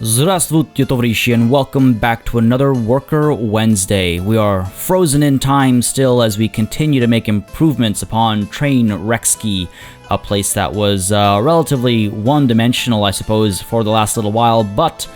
Здравствуйте, товарищи, and welcome back to another Worker Wednesday. We are frozen in time still as we continue to make improvements upon Train Rexkey, a place that was relatively one-dimensional, I suppose, for the last little while, but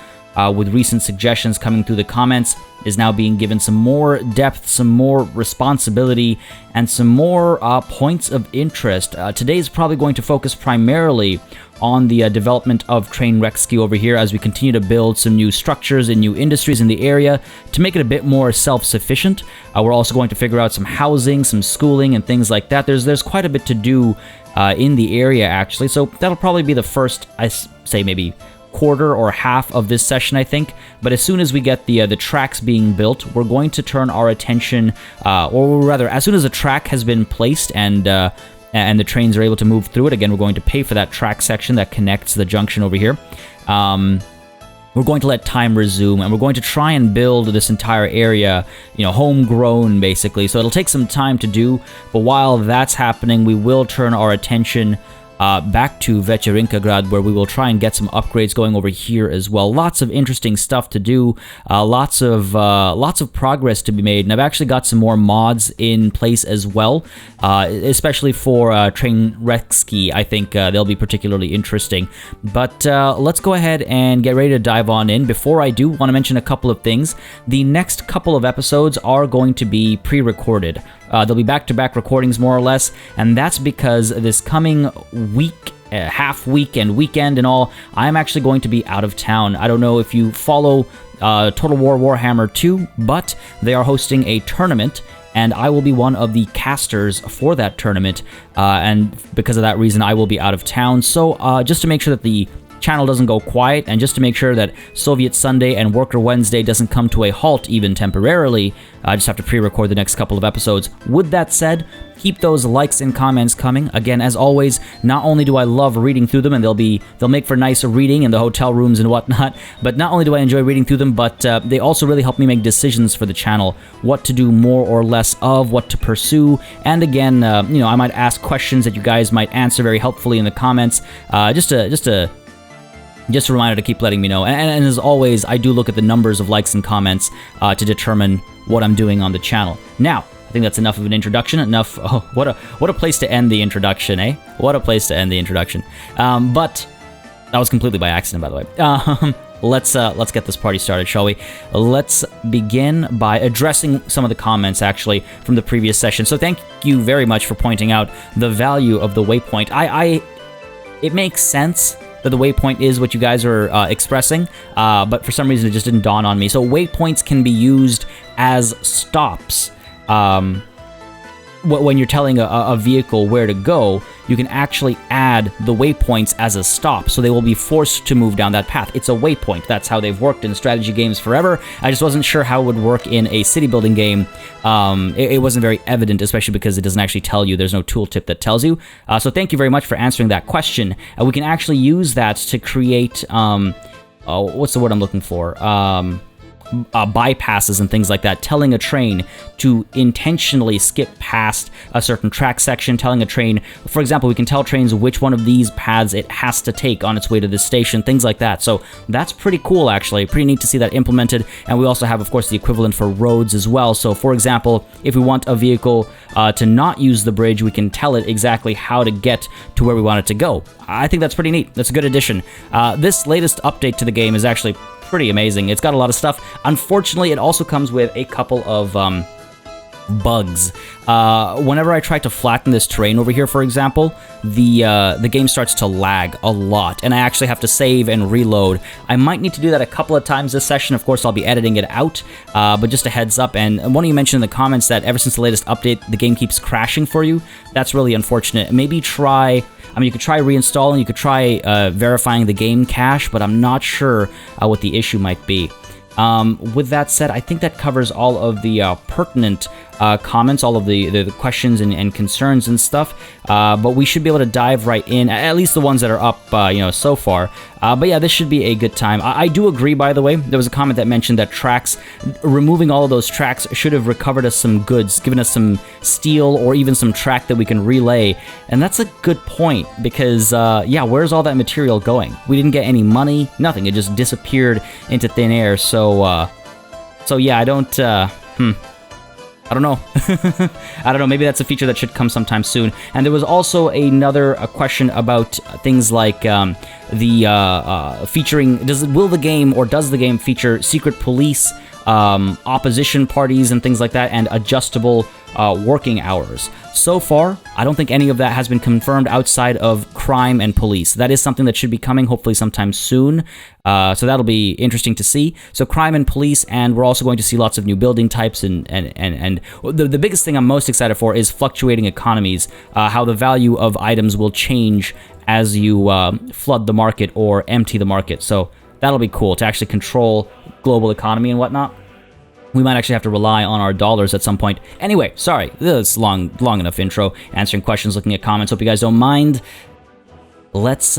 with recent suggestions coming through the comments, is now being given some more depth, some more responsibility, and some more points of interest. Today is probably going to focus primarily on the development of Train Rexkey over here as we continue to build some new structures and new industries in the area to make it a bit more self-sufficient. We're also going to figure out some housing, some schooling, and things like that. There's quite a bit to do in the area, actually, so that'll probably be the first, I say maybe quarter or half of this session, I think. But as soon as we get the tracks being built, we're going to turn our attention, or rather, as soon as a track has been placed and the trains are able to move through it, again, we're going to pay for that track section that connects the junction over here. We're going to let time resume, and we're going to try and build this entire area, homegrown, basically. So it'll take some time to do, but while that's happening, we will turn our attention back to Vecherinkagrad, where we will try and get some upgrades going over here as well. Lots of interesting stuff to do, lots of progress to be made, and I've actually got some more mods in place as well, especially for Train Rexkey. I think they'll be particularly interesting. But let's go ahead and get ready to dive on in. Before I do, want to mention a couple of things. The next couple of episodes are going to be pre-recorded. They'll be back-to-back recordings, more or less, and that's because this coming week, half week and weekend and all, I'm actually going to be out of town. I don't know if you follow Total War Warhammer 2, but they are hosting a tournament, and I will be one of the casters for that tournament, and because of that reason, I will be out of town. So just to make sure that the channel doesn't go quiet, and just to make sure that Soviet Sunday and Worker Wednesday doesn't come to a halt even temporarily, I just have to pre-record the next couple of episodes. With that said, keep those likes and comments coming. Again, as always, not only do I love reading through them, and they'll make for nice reading in the hotel rooms and whatnot, but not only do I enjoy reading through them, but they also really help me make decisions for the channel, what to do more or less of, what to pursue, and again, I might ask questions that you guys might answer very helpfully in the comments, just a reminder to keep letting me know. And as always, I do look at the numbers of likes and comments to determine what I'm doing on the channel. Now, I think that's enough of an introduction. Enough. Oh, what a place to end the introduction, eh? What a place to end the introduction. But that was completely by accident, by the way. Let's get this party started, shall we? Let's begin by addressing some of the comments, actually, from the previous session. So thank you very much for pointing out the value of the waypoint. It makes sense that the waypoint is what you guys are expressing, but for some reason it just didn't dawn on me. So waypoints can be used as stops. When you're telling a vehicle where to go, you can actually add the waypoints as a stop, so they will be forced to move down that path. It's a waypoint. That's how they've worked in strategy games forever. I just wasn't sure how it would work in a city building game. It wasn't very evident, especially because it doesn't actually tell you. There's no tooltip that tells you. So thank you very much for answering that question. We can actually use that to create, what's the word I'm looking for? Bypasses and things like that, telling a train to intentionally skip past a certain track section, telling a train, for example, we can tell trains which one of these paths it has to take on its way to this station, things like that. So that's pretty cool, actually. Pretty neat to see that implemented. And we also have, of course, the equivalent for roads as well. So, for example, if we want a vehicle to not use the bridge, we can tell it exactly how to get to where we want it to go. I think that's pretty neat. That's a good addition. This latest update to the game is actually pretty amazing. It's got a lot of stuff. Unfortunately, it also comes with a couple of bugs. Whenever I try to flatten this terrain over here, for example, the game starts to lag a lot, and I actually have to save and reload. I might need to do that a couple of times this session. Of course, I'll be editing it out, but just a heads up. And one of you mentioned in the comments that ever since the latest update, the game keeps crashing for you. That's really unfortunate. Maybe try... you could try reinstalling, you could try verifying the game cache, but I'm not sure what the issue might be. With that said, I think that covers all of the pertinent comments, all of the questions and concerns and stuff. But we should be able to dive right in, at least the ones that are up, so far. But yeah, this should be a good time. I do agree, by the way. There was a comment that mentioned that removing all of those tracks should have recovered us some goods, given us some steel or even some track that we can relay. And that's a good point, because, where's all that material going? We didn't get any money, nothing. It just disappeared into thin air. So yeah, I don't know. I don't know. Maybe that's a feature that should come sometime soon. And there was also another question about things like featuring. Will the game or does the game feature secret police, opposition parties, and things like that, and adjustable working hours? So far, I don't think any of that has been confirmed outside of crime and police. That is something that should be coming hopefully sometime soon. So that'll be interesting to see. So crime and police, and we're also going to see lots of new building types, and the biggest thing I'm most excited for is fluctuating economies, how the value of items will change as you flood the market or empty the market. So that'll be cool to actually control global economy and whatnot. We might actually have to rely on our dollars at some point. Anyway, sorry, this is long enough intro. Answering questions, looking at comments. Hope you guys don't mind. Let's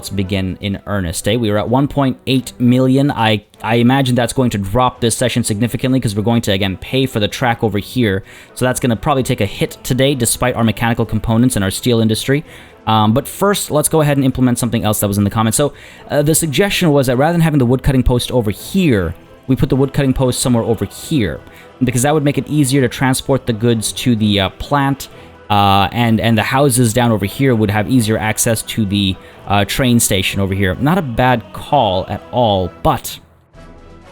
begin in earnest. We are at 1.8 million. I imagine that's going to drop this session significantly because we're going to again pay for the track over here. So that's going to probably take a hit today, despite our mechanical components and our steel industry. But first, let's go ahead and implement something else that was in the comments. So the suggestion was that rather than having the woodcutting post over here, we put the woodcutting post somewhere over here, because that would make it easier to transport the goods to the plant, and the houses down over here would have easier access to the train station over here. Not a bad call at all, but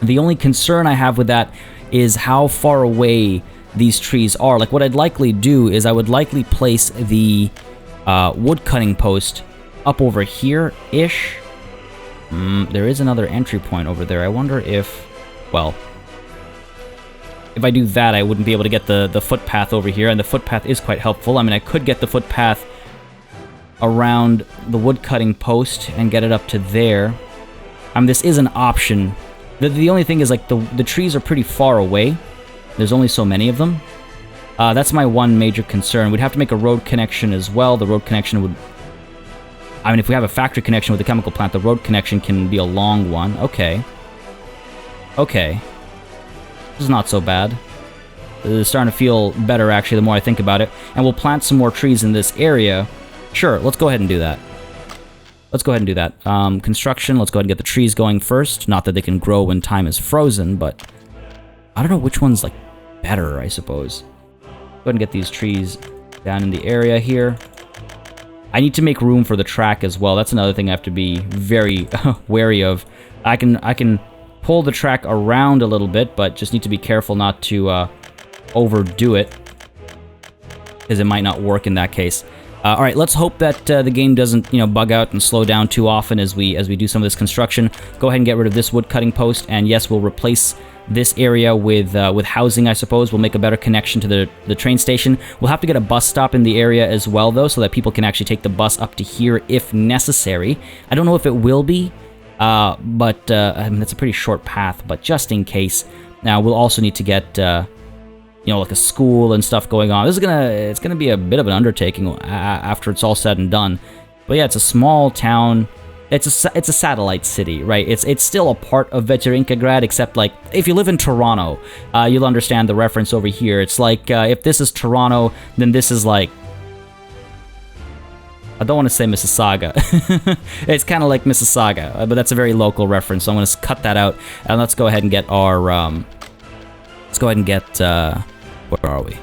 the only concern I have with that is how far away these trees are. Like, what I'd likely do is I would likely place the woodcutting post up over here-ish. There is another entry point over there. I wonder if... Well, if I do that, I wouldn't be able to get the footpath over here, and the footpath is quite helpful. I mean, I could get the footpath around the woodcutting post and get it up to there. This is an option. The only thing is, like, the trees are pretty far away. There's only so many of them. That's my one major concern. We'd have to make a road connection as well. The road connection would... I mean, if we have a factory connection with the chemical plant, the road connection can be a long one. Okay. Okay. This is not so bad. It's starting to feel better, actually, the more I think about it. And we'll plant some more trees in this area. Sure, let's go ahead and do that. Let's go ahead and do that. Construction, let's go ahead and get the trees going first. Not that they can grow when time is frozen, but... I don't know which one's, like, better, I suppose. Go ahead and get these trees down in the area here. I need to make room for the track as well. That's another thing I have to be very wary of. I can pull the track around a little bit, but just need to be careful not to overdo it, because it might not work in that case. All right, let's hope that the game doesn't, bug out and slow down too often as we do some of this construction. Go ahead and get rid of this wood cutting post, and yes, we'll replace this area with housing, I suppose. We'll make a better connection to the train station. We'll have to get a bus stop in the area as well, though, so that people can actually take the bus up to here if necessary. I don't know if it will be, but I mean, that's a pretty short path, but just in case. Now, we'll also need to get, like a school and stuff going on. It's gonna be a bit of an undertaking after it's all said and done. But yeah, it's a small town. It's a satellite city, right? It's still a part of Veterinkagrad, except, like, if you live in Toronto, you'll understand the reference over here. It's like, if this is Toronto, then this is like... I don't want to say Mississauga. It's kind of like Mississauga, but that's a very local reference, so I'm going to cut that out. And let's go ahead and get our... let's go ahead and get... where are we?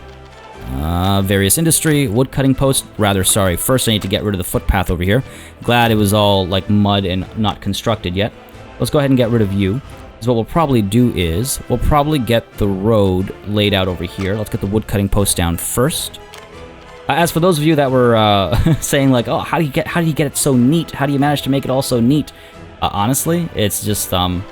Various industry, wood cutting post. Rather, sorry. First, I need to get rid of the footpath over here. Glad it was all, like, mud and not constructed yet. Let's go ahead and get rid of you. So what we'll probably do is, we'll probably get the road laid out over here. Let's get the wood cutting post down first. As for those of you that were saying, like, oh, how do you get it so neat? How do you manage to make it all so neat? Honestly, it's just a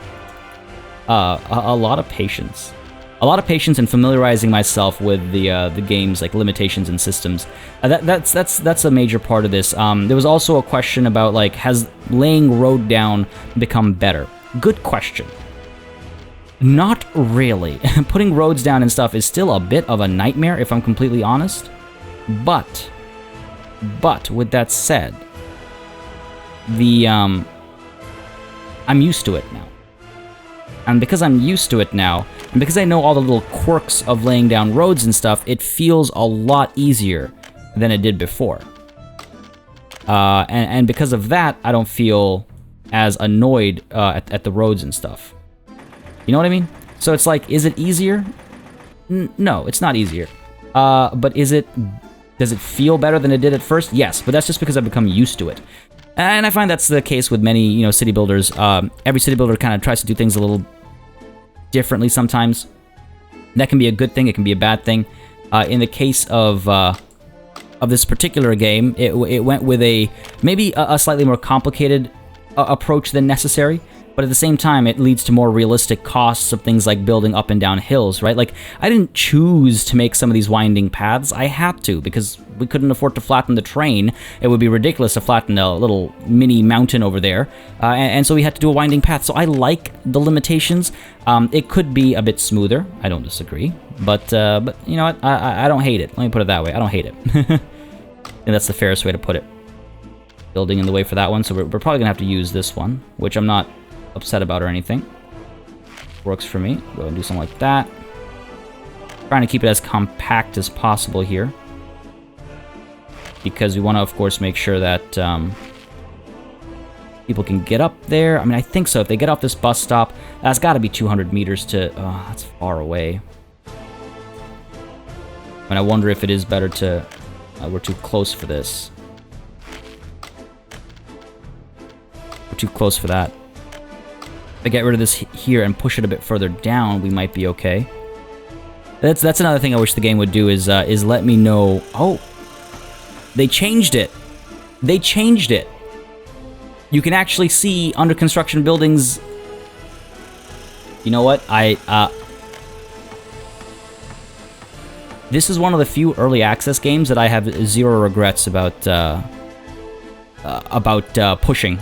lot of patience. A lot of patience in familiarizing myself with the game's, like, limitations and systems. That's a major part of this. There was also a question about, like, has laying road down become better? Good question. Not really. Putting roads down and stuff is still a bit of a nightmare, if I'm completely honest. But with that said, I'm used to it now. And because I'm used to it now, and because I know all the little quirks of laying down roads and stuff, it feels a lot easier than it did before. And because of that, I don't feel as annoyed at the roads and stuff. You know what I mean? So it's like, is it easier? No, it's not easier. But does it feel better than it did at first? Yes, but that's just because I've become used to it. And I find that's the case with many, city builders. Every city builder kind of tries to do things a little differently sometimes. That can be a good thing, it can be a bad thing. In the case of this particular game, it went with maybe a slightly more complicated approach than necessary. But at the same time, it leads to more realistic costs of things like building up and down hills, right? Like, I didn't choose to make some of these winding paths. I had to, because we couldn't afford to flatten the train. It would be ridiculous to flatten a little mini mountain over there. And so we had to do a winding path. So I like the limitations. It could be a bit smoother. I don't disagree. But you know what? I don't hate it. Let me put it that way. I don't hate it. And that's the fairest way to put it. Building in the way for that one. So we're probably going to have to use this one, which I'm not upset about or anything. Works for me. Go ahead and do something like that. Trying to keep it as compact as possible here, because we want to, of course, make sure that people can get up there. I mean, I think so. If they get off this bus stop, that's got to be 200 meters to... Oh, that's far away. And I wonder if it is better to... we're too close for this. We're too close for that. If I get rid of this here and push it a bit further down, we might be okay. That's another thing I wish the game would do is let me know... Oh! They changed it! They changed it! You can actually see under construction buildings... You know what? This is one of the few early access games that I have zero regrets about pushing.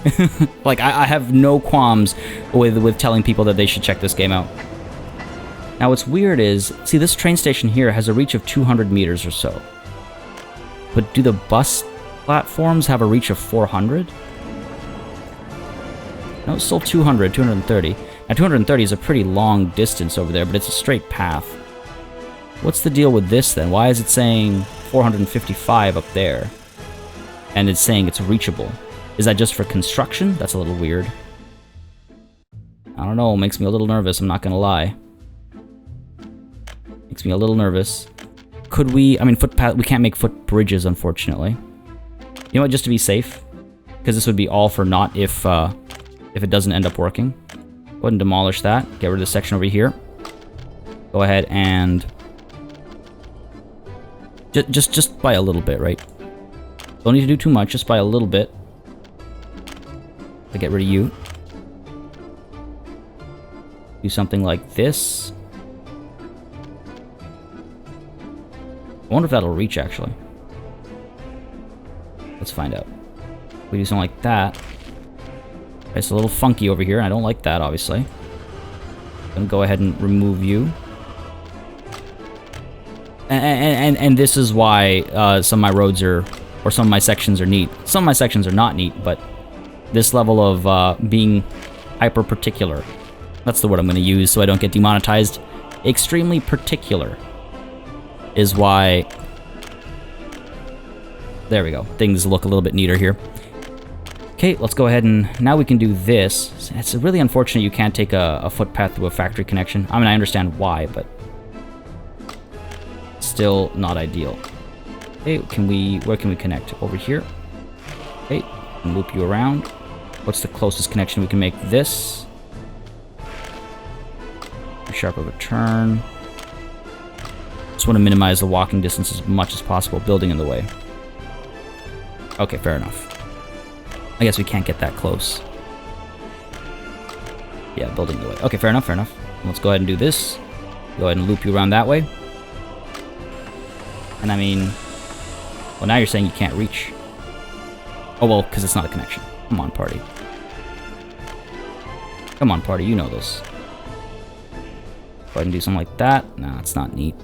Like, I have no qualms with telling people that they should check this game out. Now, what's weird is, see, this train station here has a reach of 200 meters or so. But do the bus platforms have a reach of 400? No, it's still 200, 230. Now, 230 is a pretty long distance over there, but it's a straight path. What's the deal with this, then? Why is it saying 455 up there? And it's saying it's reachable. Is that just for construction? That's a little weird. I don't know, it makes me a little nervous, I'm not gonna lie. Makes me a little nervous. Could we... I mean, footpath... We can't make footbridges, unfortunately. You know what, just to be safe? Because this would be all for naught if it doesn't end up working. Go ahead and demolish that. Get rid of this section over here. Go ahead and... Just by a little bit, right? Don't need to do too much, just by a little bit. To get rid of you. Do something like this. I wonder if that'll reach, actually. Let's find out. We do something like that. It's a little funky over here, and I don't like that, obviously. I'm gonna go ahead and remove you. And this is why some of my roads are... Or some of my sections are neat. Some of my sections are not neat, but this level of being hyper-particular. That's the word I'm going to use so I don't get demonetized. Extremely particular is why... There we go. Things look a little bit neater here. Okay, let's go ahead and... Now we can do this. It's really unfortunate you can't take a footpath through a factory connection. I mean, I understand why, but... Still not ideal. Okay, where can we connect? Over here. Okay, and loop you around. What's the closest connection we can make? This. Sharp of a turn. Just want to minimize the walking distance as much as possible, building in the way. Okay, fair enough. I guess we can't get that close. Yeah, building in the way. Okay, fair enough, fair enough. Let's go ahead and do this. Go ahead and loop you around that way. And I mean... Well, now you're saying you can't reach. Oh, well, because it's not a connection. Come on, party. Come on, party, you know this. ahead and do something like that. No, it's not neat.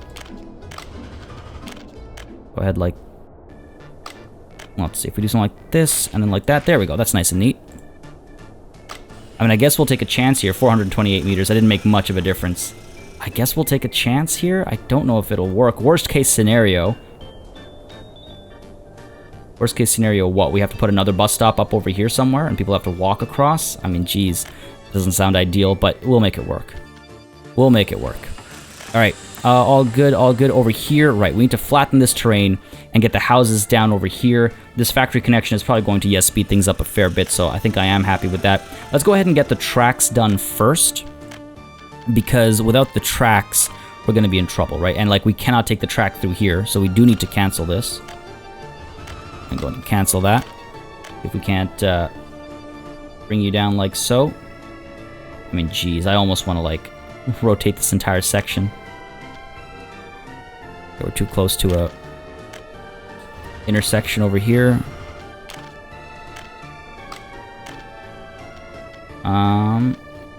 Go ahead, like... Let's see, if we do something like this, and then like that. There we go, that's nice and neat. I mean, I guess we'll take a chance here. 428 meters, that didn't make much of a difference. I guess we'll take a chance here. I don't know if it'll work. Worst case scenario... Worst case scenario, what? We have to put another bus stop up over here somewhere, and people have to walk across? I mean, geez. Doesn't sound ideal, but we'll make it work. We'll make it work. Alright, all good over here. Right, we need to flatten this terrain and get the houses down over here. This factory connection is probably going to, yes, speed things up a fair bit, so I think I am happy with that. Let's go ahead and get the tracks done first, because without the tracks, we're going to be in trouble, right? And, like, we cannot take the track through here, so we do need to cancel this. I'm going to cancel that. If we can't bring you down like so. I mean, geez, I almost want to, like, rotate this entire section. We're too close to a intersection over here.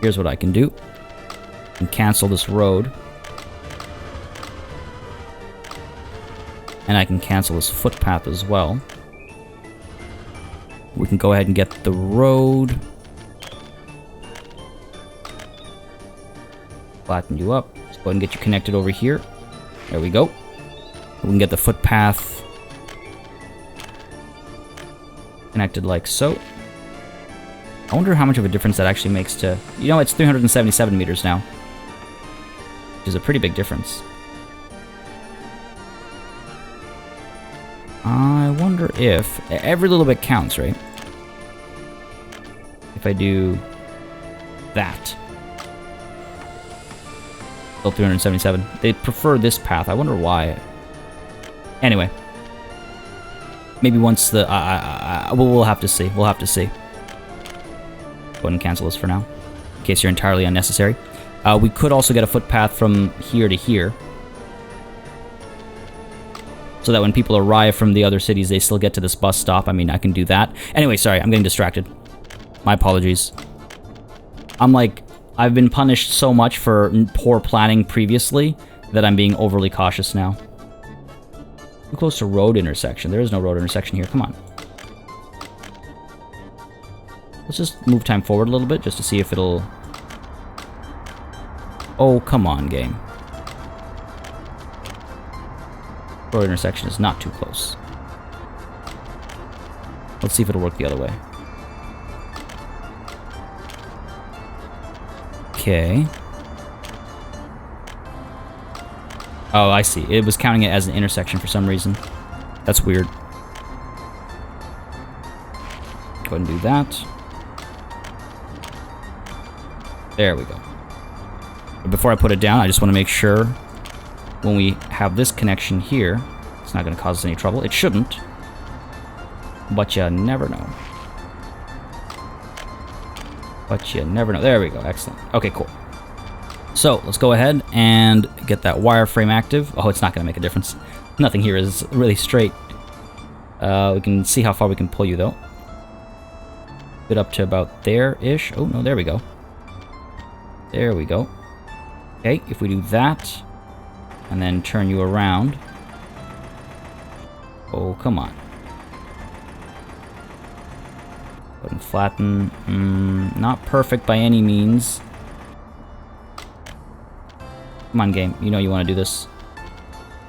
Here's what I can do. I can cancel this road. And I can cancel this footpath as well. We can go ahead and get the road. Flatten you up. Let's go ahead and get you connected over here. There we go. We can get the footpath connected like so. I wonder how much of a difference that actually makes to... You know, it's 377 meters now. Which is a pretty big difference. I wonder if... Every little bit counts, right? If I do that. Still 377. They prefer this path. I wonder why. Anyway. Maybe once the... we'll have to see. We'll have to see. Go ahead and cancel this for now. In case you're entirely unnecessary. We could also get a footpath from here to here. So that when people arrive from the other cities, they still get to this bus stop. I mean, I can do that. Anyway, sorry, I'm getting distracted. My apologies. I'm like, I've been punished so much for poor planning previously that I'm being overly cautious now. Too close to road intersection. There is no road intersection here. Come on. Let's just move time forward a little bit just to see if it'll... Oh, come on, game. Road intersection is not too close. Let's see if it'll work the other way. Okay. Oh, I see. It was counting it as an intersection for some reason. That's weird. Go ahead and do that. There we go. But before I put it down, I just want to make sure when we have this connection here, it's not going to cause us any trouble. It shouldn't. But you never know. But you never know. There we go. Excellent. Okay, cool. So, let's go ahead and get that wireframe active. Oh, it's not going to make a difference. Nothing here is really straight. We can see how far we can pull you, though. Get up to about there-ish. Oh, no, there we go. There we go. Okay, if we do that, and then turn you around. Oh, come on. Go ahead and flatten. Not perfect by any means. Come on, game. You know you want to do this.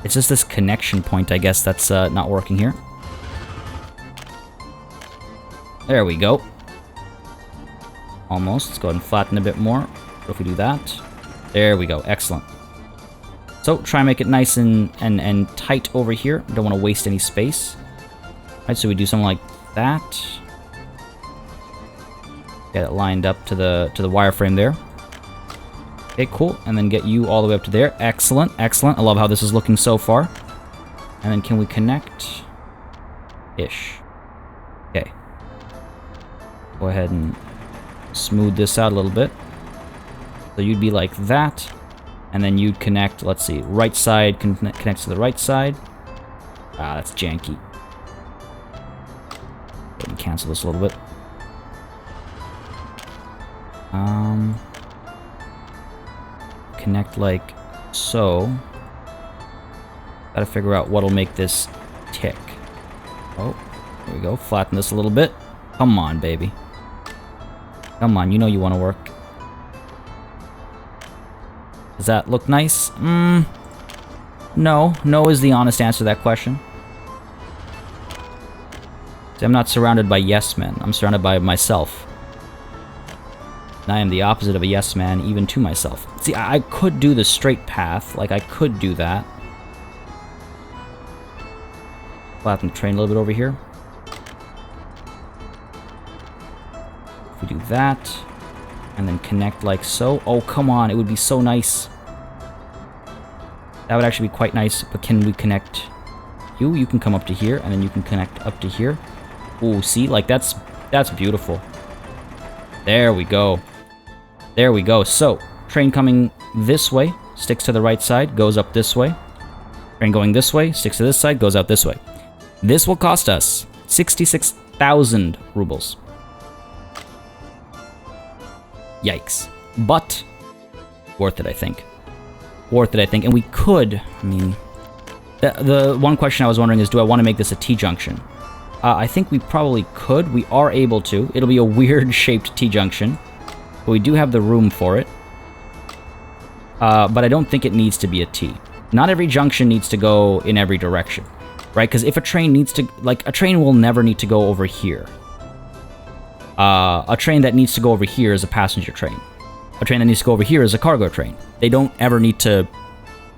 It's just this connection point, I guess, that's not working here. There we go. Almost. Let's go ahead and flatten a bit more. If we do that. There we go. Excellent. So, try and make it nice and tight over here. Don't want to waste any space. Alright, so we do something like that. Get it lined up to the wireframe there. Okay, cool. And then get you all the way up to there. Excellent, excellent. I love how this is looking so far. And then can we connect? Ish. Okay. Go ahead and smooth this out a little bit. So you'd be like that. And then you'd connect, let's see, right side connects to the right side. Ah, that's janky. Go ahead and cancel this a little bit. connect like so. Gotta figure out what'll make this tick. Oh, there we go. Flatten this a little bit. Come on, baby. Come on, you know you want to work. Does that look nice? No. No is the honest answer to that question. See, I'm not surrounded by yes men. I'm surrounded by myself. And I am the opposite of a yes man, even to myself. See, I could do the straight path. Like, I could do that. Flatten the train a little bit over here. If we do that, and then connect like so. Oh, come on, it would be so nice. That would actually be quite nice, but can we connect you? You can come up to here, and then you can connect up to here. Ooh, see? Like, that's beautiful. There we go. There we go. So, train coming this way, sticks to the right side, goes up this way. Train going this way, sticks to this side, goes out this way. This will cost us 66,000 rubles. Yikes. But worth it, I think. Worth it, I think. And we could, I mean, the one question I was wondering is, do I want to make this a T-junction? I think we probably could. We are able to. It'll be a weird-shaped T-junction, but we do have the room for it. But I don't think it needs to be a T. Not every junction needs to go in every direction, right? Because if a train needs to, like, a train will never need to go over here. A train that needs to go over here is a passenger train. A train that needs to go over here is a cargo train. They don't ever need to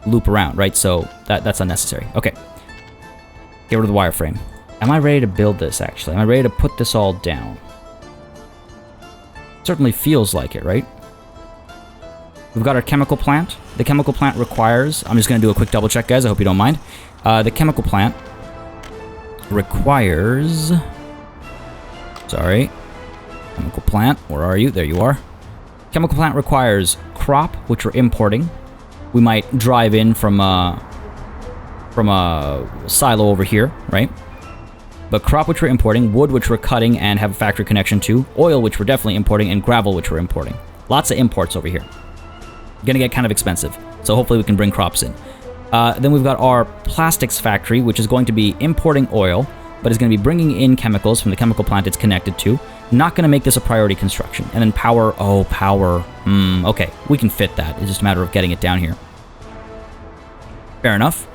loop around, right? So that's unnecessary. Okay. Get rid of the wireframe. Am I ready to build this, actually? Am I ready to put this all down? Certainly feels like it, right? We've got our chemical plant. The chemical plant requires... I'm just going to do a quick double check, guys. I hope you don't mind. The chemical plant requires... Sorry. Chemical plant, where are you? There you are. Chemical plant requires crop, which we're importing. We might drive in from a silo over here, right? But crop, which we're importing, wood, which we're cutting and have a factory connection to, oil, which we're definitely importing, and gravel, which we're importing. Lots of imports over here. Gonna get kind of expensive, so hopefully we can bring crops in. Then we've got our plastics factory, which is going to be importing oil, but is going to be bringing in chemicals from the chemical plant it's connected to. Not going to make this a priority construction. And then power, oh, power. Okay, we can fit that. It's just a matter of getting it down here. Fair enough.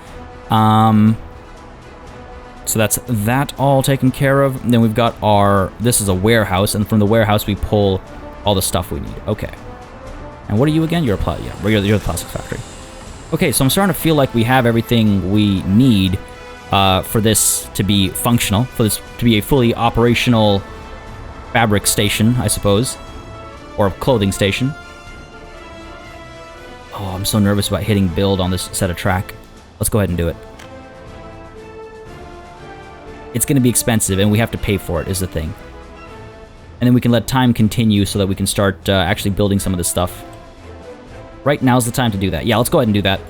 So that's that all taken care of. And then we've got our, this is a warehouse, and from the warehouse we pull all the stuff we need. Okay. And what are you again? You're you're the plastics factory. Okay, so I'm starting to feel like we have everything we need for this to be functional, for this to be a fully operational fabric station, I suppose, or clothing station. Oh, I'm so nervous about hitting build on this set of track. Let's go ahead and do it. It's going to be expensive, and we have to pay for it, is the thing. And then we can let time continue so that we can start actually building some of this stuff. Right now's the time to do that. Yeah, let's go ahead and do that.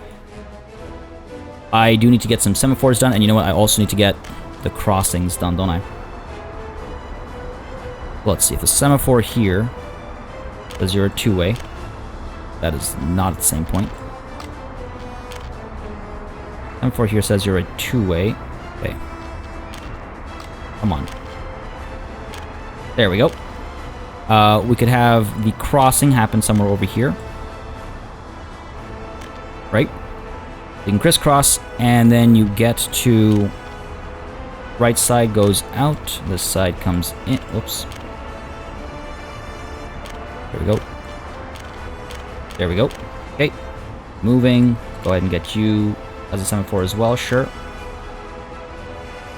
I do need to get some semaphores done, and you know what? I also need to get the crossings done, don't I? Let's see, if the semaphore here says you're a two-way, that is not at the same point. Semaphore here says you're a two-way. Okay. Come on. There we go. We could have the crossing happen somewhere over here. Right? You can crisscross, and then you get to... Right side goes out, this side comes in. Whoops. There we go. There we go. Okay. Moving. Go ahead and get you as a semaphore as well, sure.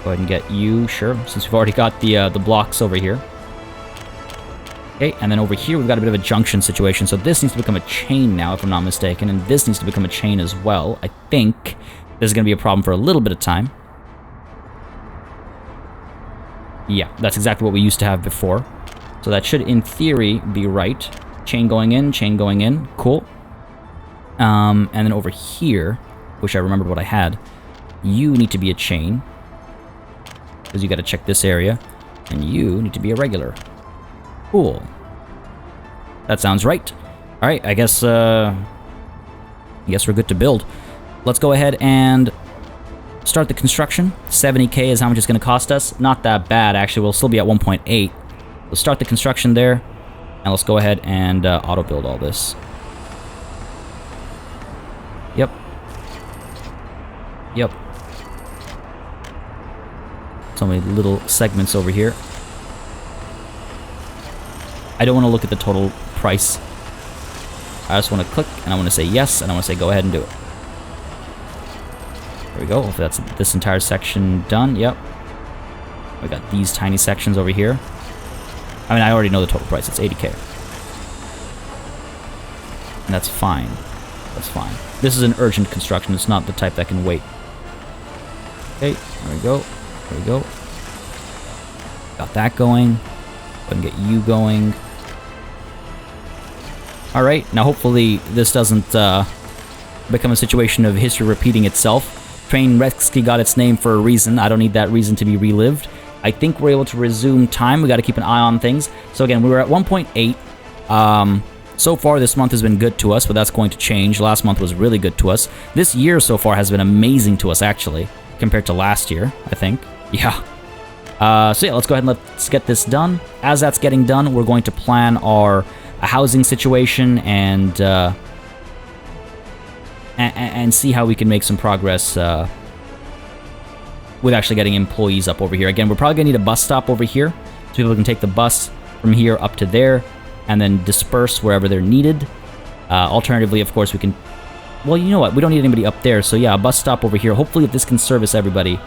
Go ahead and get you, sure, since we've already got the blocks over here. Okay, and then over here we've got a bit of a junction situation, so this needs to become a chain now, if I'm not mistaken, and this needs to become a chain as well. I think this is going to be a problem for a little bit of time. Yeah, that's exactly what we used to have before. So that should, in theory, be right. Chain going in, cool. And then over here, wish I remembered what I had. You need to be a chain, because you got to check this area, and you need to be a regular. Cool. That sounds right. Alright, I guess, Yes, we're good to build. Let's go ahead and start the construction. 70k is how much it's going to cost us. Not that bad, actually. We'll still be at 1.8. Let's start the construction there. And let's go ahead and auto-build all this. Yep. Yep. So many little segments over here. I don't want to look at the total price. I just want to click, and I want to say yes, and I want to say go ahead and do it. There we go. Hopefully that's this entire section done. Yep. We got these tiny sections over here. I mean, I already know the total price. It's 80k. And that's fine. That's fine. This is an urgent construction. It's not the type that can wait. Okay, there we go. There we go. Got that going. Go ahead and get you going. Alright, now hopefully this doesn't become a situation of history repeating itself. Train Rexky got its name for a reason. I don't need that reason to be relived. I think we're able to resume time. We got to keep an eye on things. So again, we were at 1.8. So far this month has been good to us, but that's going to change. Last month was really good to us. This year so far has been amazing to us, actually, compared to last year, I think. Yeah. So yeah, let's go ahead and let's get this done. As that's getting done, we're going to plan our housing situation and see how we can make some progress with actually getting employees up over here. Again, we're probably going to need a bus stop over here so people can take the bus from here up to there and then disperse wherever they're needed. Alternatively, of course, we can... Well, you know what? We don't need anybody up there, so yeah, a bus stop over here. Hopefully, if this can service everybody,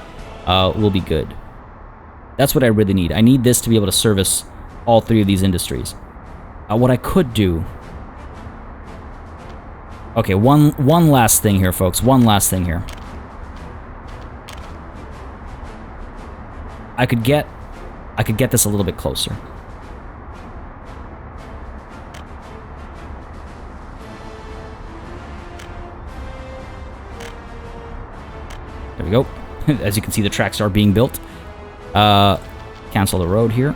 we'll be good. That's what I really need. I need this to be able to service all three of these industries. What I could do... Okay, one last thing here, folks. One last thing here. I could get this a little bit closer. There we go. As you can see, the tracks are being built. Cancel the road here.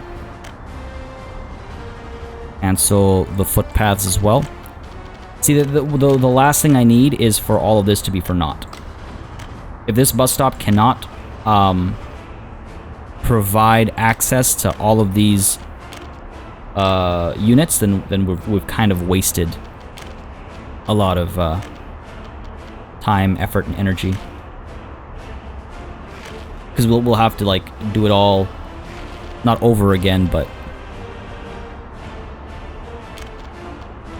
Cancel the footpaths as well. See, the last thing I need is for all of this to be for naught. If this bus stop cannot provide access to all of these units, then we've kind of wasted a lot of time, effort, and energy. Because we'll have to, like, do it all, not over again, but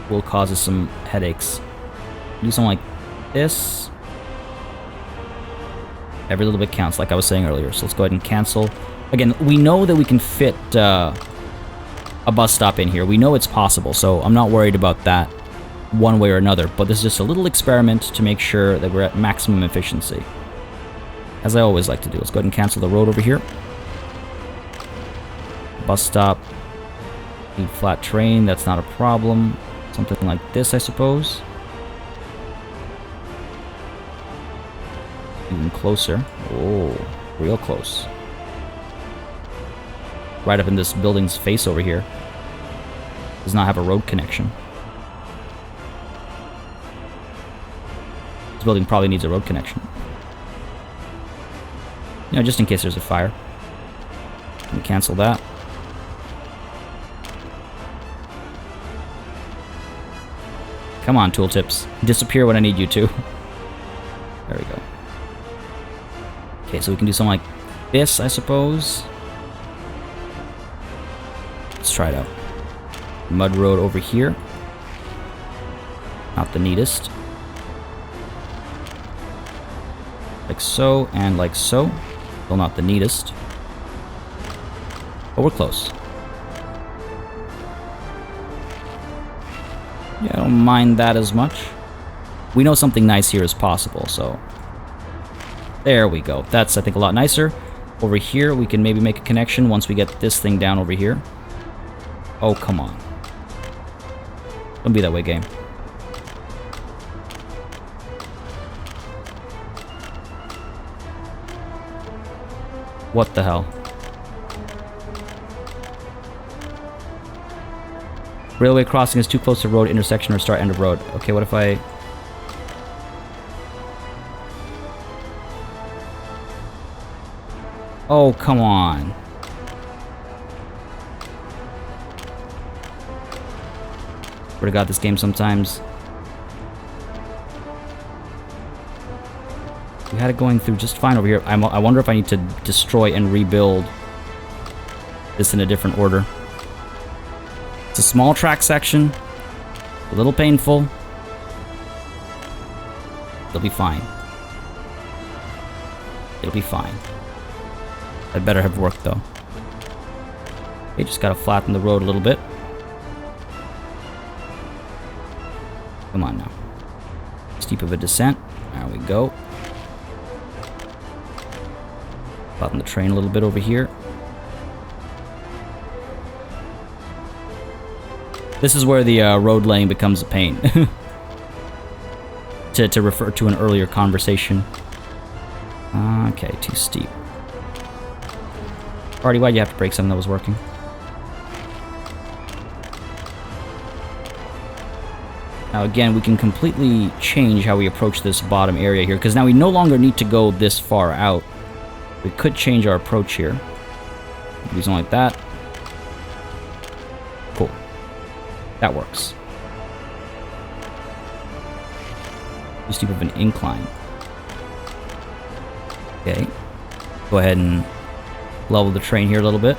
will cause us some headaches. Do something like this. Every little bit counts, like I was saying earlier. So let's go ahead and cancel. Again, we know that we can fit a bus stop in here. We know it's possible, so I'm not worried about that one way or another. But this is just a little experiment to make sure that we're at maximum efficiency. As I always like to do. Let's go ahead and cancel the road over here. Bus stop. Need flat terrain, that's not a problem. Something like this, I suppose. Even closer. Oh, real close. Right up in this building's face over here. Does not have a road connection. This building probably needs a road connection. You know, just in case there's a fire. Can we cancel that? Come on, tooltips. Disappear when I need you to. There we go. Okay, so we can do something like this, I suppose. Let's try it out. Mud road over here. Not the neatest. Like so, and like so. Still not the neatest. But we're close. Yeah, I don't mind that as much. We know something nice here is possible, so... There we go. That's, I think, a lot nicer. Over here, we can maybe make a connection once we get this thing down over here. Oh, come on. Don't be that way, game. What the hell? Railway crossing is too close to road intersection or start end of road. Okay, what if I... Oh, come on. Swear to God, this game sometimes... We had it going through just fine over here. I wonder if I need to destroy and rebuild this in a different order. It's a small track section. A little painful. It'll be fine. It'll be fine. That better have worked, though. Okay, just gotta flatten the road a little bit. Come on now. Steep of a descent. There we go. Flatten the train a little bit over here. This is where the road laying becomes a pain. to refer to an earlier conversation. Okay, too steep. Party, why'd you have to break something that was working? Now again, we can completely change how we approach this bottom area here, because now we no longer need to go this far out. We could change our approach here. Do something like that. Cool. That works. Too steep of an incline. Okay. Go ahead and level the train here a little bit.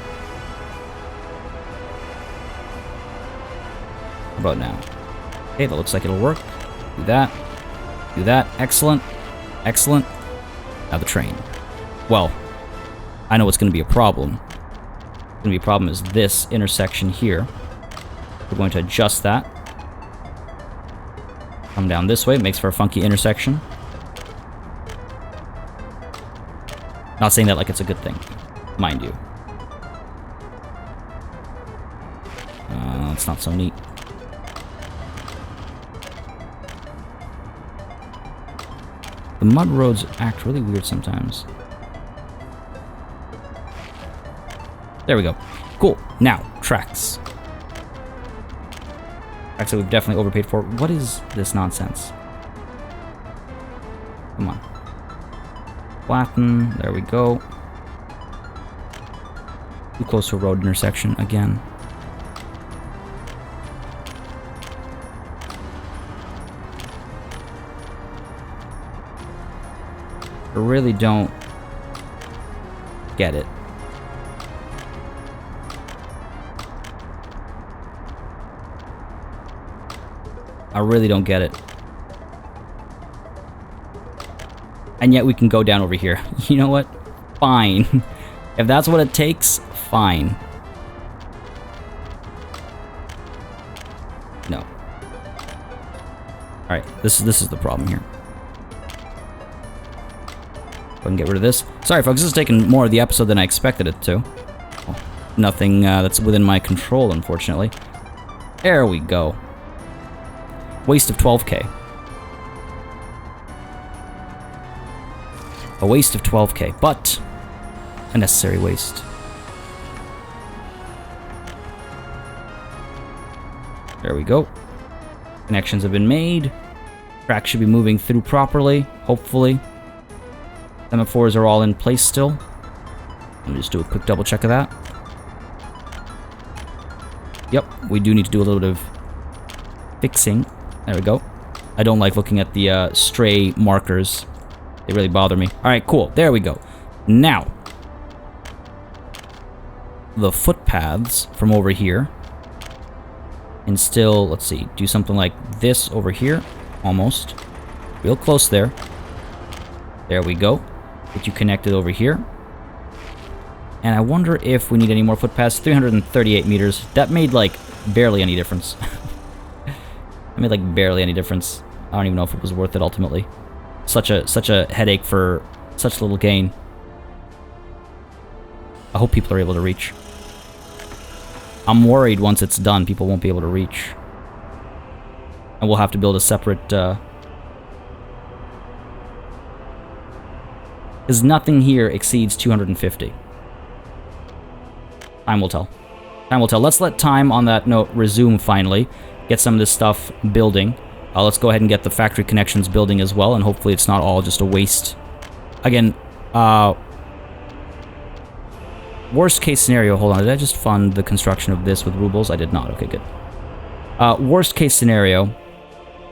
How about now? Okay, that looks like it'll work. Do that. Do that. Excellent. Excellent. Now the train. Well, I know what's going to be a problem. What's going to be a problem is this intersection here. We're going to adjust that. Come down this way. It makes for a funky intersection. Not saying that like it's a good thing, mind you. It's not so neat. The mud roads act really weird sometimes. There we go. Cool. Now, tracks. Tracks that we've definitely overpaid for. What is this nonsense? Come on. Flatten. There we go. Too close to a road intersection again. I really don't get it. I really don't get it. And yet we can go down over here. You know what? Fine. If that's what it takes, fine. No. Alright, this is the problem here. Go and get rid of this. Sorry folks, this is taking more of the episode than I expected it to. Well, nothing that's within my control, unfortunately. There we go. Waste of 12k. A waste of 12k, but a necessary waste. There we go. Connections have been made. Track should be moving through properly, hopefully. Semaphores are all in place still. Let me just do a quick double check of that. Yep, we do need to do a little bit of fixing. There we go. I don't like looking at the stray markers. They really bother me. Alright, cool. There we go. Now, the footpaths from over here. And still, let's see, do something like this over here. Almost. Real close there. There we go. Get you connected over here. And I wonder if we need any more footpaths. 338 meters. That made, like, barely any difference. It made, like, barely any difference. I don't even know if it was worth it, ultimately. Such a headache for such little gain. I hope people are able to reach. I'm worried once it's done, people won't be able to reach. And we'll have to build a separate, because nothing here exceeds 250. Time will tell. Time will tell. Let's let time, on that note, resume finally. Get some of this stuff building. Let's go ahead and get the factory connections building as well, and hopefully it's not all just a waste. Again, Worst case scenario, hold on, did I just fund the construction of this with rubles? I did not, okay, good. Worst case scenario,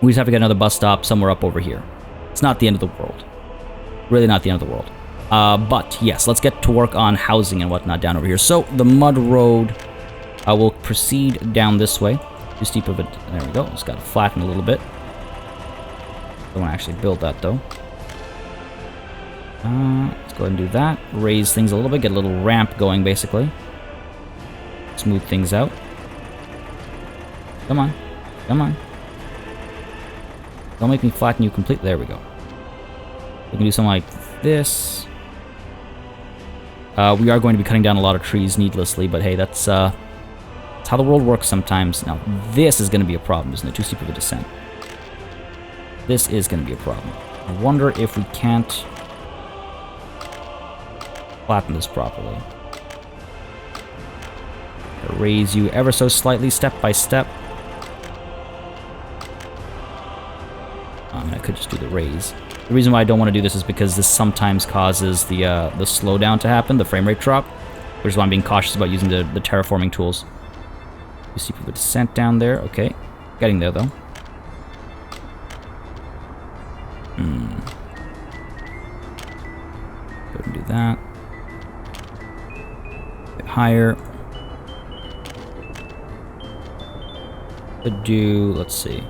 we just have to get another bus stop somewhere up over here. It's not the end of the world. Really not the end of the world. But yes, let's get to work on housing and whatnot down over here. So the mud road will proceed down this way. Too steep of it. There we go. Just got to flatten a little bit. Don't want to actually build that though. Let's go ahead and do that. Raise things a little bit. Get a little ramp going basically. Smooth things out. Come on. Come on. Don't make me flatten you completely. There we go. We can do something like this. We are going to be cutting down a lot of trees needlessly, but hey, that's how the world works sometimes. Now, this is going to be a problem, isn't it? Too steep of a descent. This is going to be a problem. I wonder if we can't flatten this properly. Raise you ever so slightly, step by step. I mean, I could just do the raise. The reason why I don't want to do this is because this sometimes causes the slowdown to happen, the frame rate drop, which is why I'm being cautious about using the terraforming tools. You see the descent down there. Okay. Getting there, though. Go ahead and do that. A bit higher. Could do, let's see.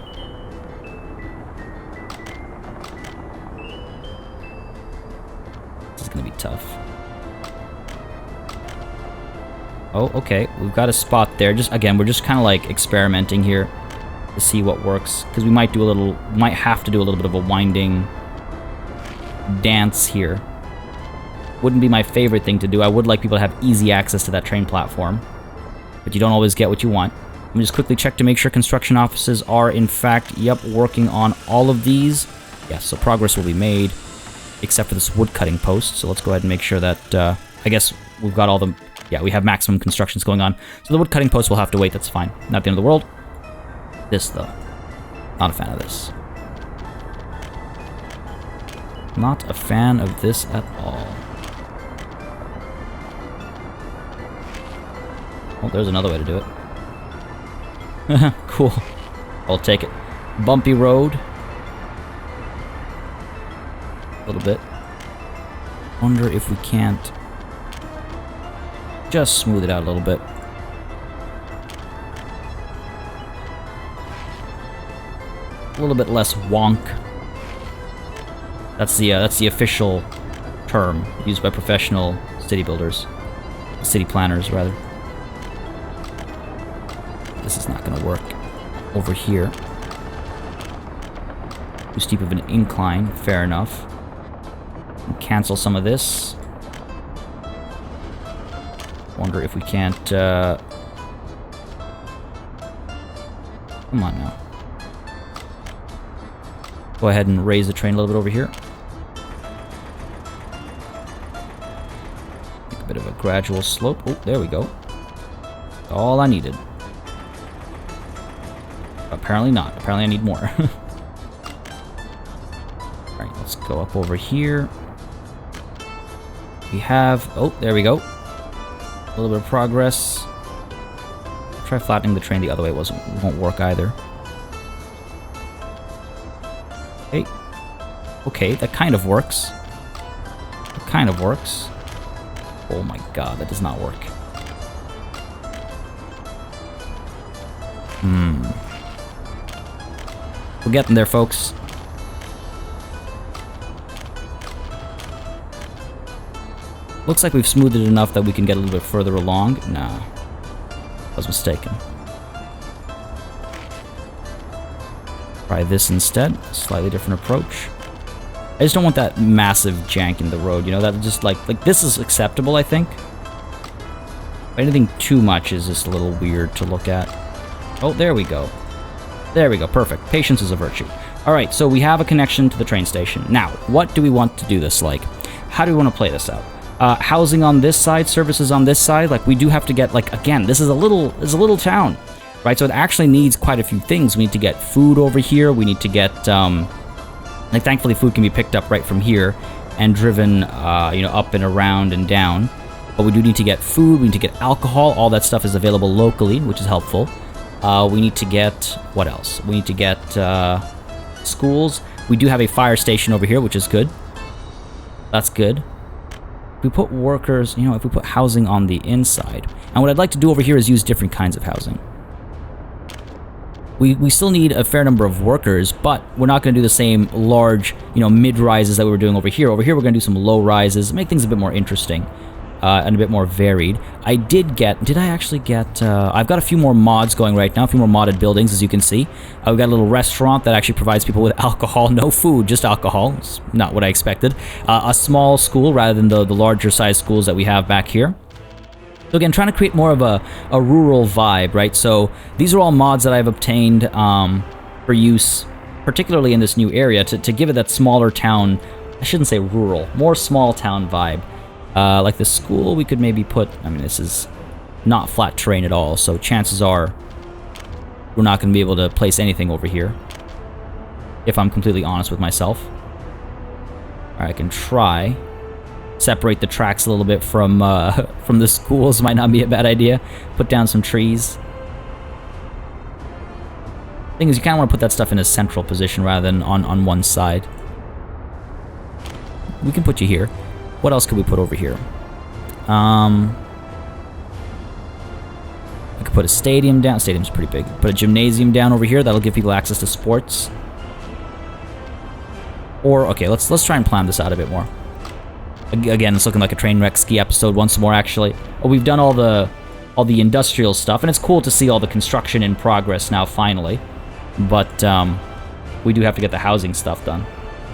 This is going to be tough. Oh, okay. We've got a spot there. Just again, we're just kind of like experimenting here to see what works, because we might have to do a little bit of a winding dance here. Wouldn't be my favorite thing to do. I would like people to have easy access to that train platform, but you don't always get what you want. Let me just quickly check to make sure construction offices are in fact, yep, working on all of these. Yes, so progress will be made, except for this wood cutting post. So let's go ahead and make sure that I guess we've got all the. Yeah, we have maximum constructions going on. So the wood cutting post will have to wait, that's fine. Not the end of the world. This, though. Not a fan of this. Not a fan of this at all. Oh, there's another way to do it. Cool. I'll take it. Bumpy road. A little bit. Wonder if we can't just smooth it out a little bit. A little bit less wonk. That's the official term used by professional city builders, city planners rather. This is not going to work over here. Too steep of an incline. Fair enough. Cancel some of this. Wonder if we can't. Come on now. Go ahead and raise the train a little bit over here. Make a bit of a gradual slope. Oh, there we go. All I needed. Apparently not. Apparently I need more. Alright, let's go up over here. We have... Oh, there we go. A little bit of progress. Try flattening the train the other way. It won't work either. Okay. Okay, that kind of works. It kind of works. Oh my god, that does not work. We're getting there, folks. Looks like we've smoothed it enough that we can get a little bit further along. Nah. I was mistaken. Try this instead. Slightly different approach. I just don't want that massive jank in the road, you know? That just like this is acceptable, I think. But anything too much is just a little weird to look at. Oh, there we go. There we go. Perfect. Patience is a virtue. Alright, so we have a connection to the train station. Now, what do we want to do this like? How do we want to play this out? Housing on this side, services on this side. Like, we do have to get, like, again, this is a little town, right? So it actually needs quite a few things. We need to get food over here. We need to get, like, thankfully food can be picked up right from here and driven, you know, up and around and down. But we do need to get food, we need to get alcohol. All that stuff is available locally, which is helpful. We need to get... what else? We need to get schools. We do have a fire station over here, which is good. That's good. If we put workers... you know, if we put housing on the inside. And what I'd like to do over here is use different kinds of housing. We still need a fair number of workers, but we're not going to do the same large, you know, mid-rises that we were doing over here. Over here, we're going to do some low rises, make things a bit more interesting and a bit more varied. I did get... did I actually get... I've got a few more mods going right now, a few more modded buildings, as you can see. We've got a little restaurant that actually provides people with alcohol. No food, just alcohol. It's not what I expected. A small school rather than the larger-sized schools that we have back here. So again, trying to create more of a rural vibe, right? So these are all mods that I've obtained for use, particularly in this new area, to give it that smaller town, I shouldn't say rural, more small town vibe. Like the school, we could maybe put, I mean, this is not flat terrain at all, so chances are we're not going to be able to place anything over here, if I'm completely honest with myself. All right, I can try. Separate the tracks a little bit from the schools might not be a bad idea. Put down some trees. Thing is, you kind of want to put that stuff in a central position rather than on one side. We can put you here. What else could we put over here? I could put a stadium down. Stadium's pretty big. Put a gymnasium down over here. That'll give people access to sports. Or okay, let's try and plan this out a bit more. Again, it's looking like a train wreck ski episode once more, actually. Oh, we've done all the industrial stuff, and it's cool to see all the construction in progress now, finally. But we do have to get the housing stuff done.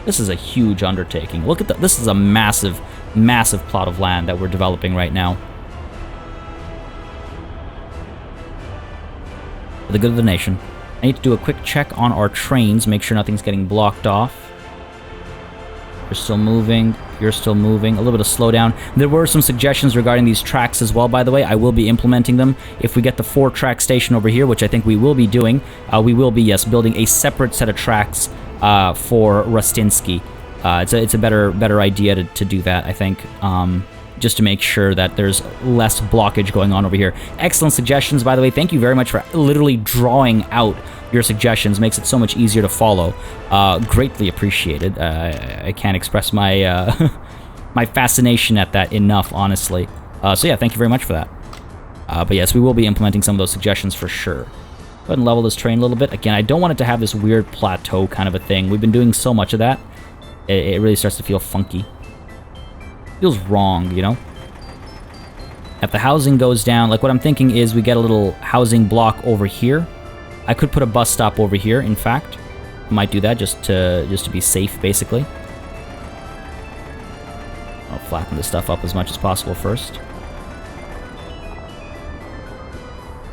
This is a huge undertaking. Look at that. This is a massive, massive plot of land that we're developing right now. For the good of the nation. I need to do a quick check on our trains, make sure nothing's getting blocked off. You're still moving. You're still moving. A little bit of slowdown. There were some suggestions regarding these tracks as well, by the way. I will be implementing them. If we get the 4-track station over here, which I think we will be doing, we will be, yes, building a separate set of tracks for Rustinsky. It's a better idea to do that, I think, just to make sure that there's less blockage going on over here. Excellent suggestions, by the way. Thank you very much for literally drawing out your suggestions. Makes it so much easier to follow. Greatly appreciated. I can't express my my fascination at that enough, honestly. So yeah, thank you very much for that. But yes, we will be implementing some of those suggestions for sure. Go ahead and level this train a little bit. Again, I don't want it to have this weird plateau kind of a thing. We've been doing so much of that. It really starts to feel funky. Feels wrong, you know? If the housing goes down, like what I'm thinking is we get a little housing block over here. I could put a bus stop over here, in fact. I might do that just to be safe, basically. I'll flatten this stuff up as much as possible first.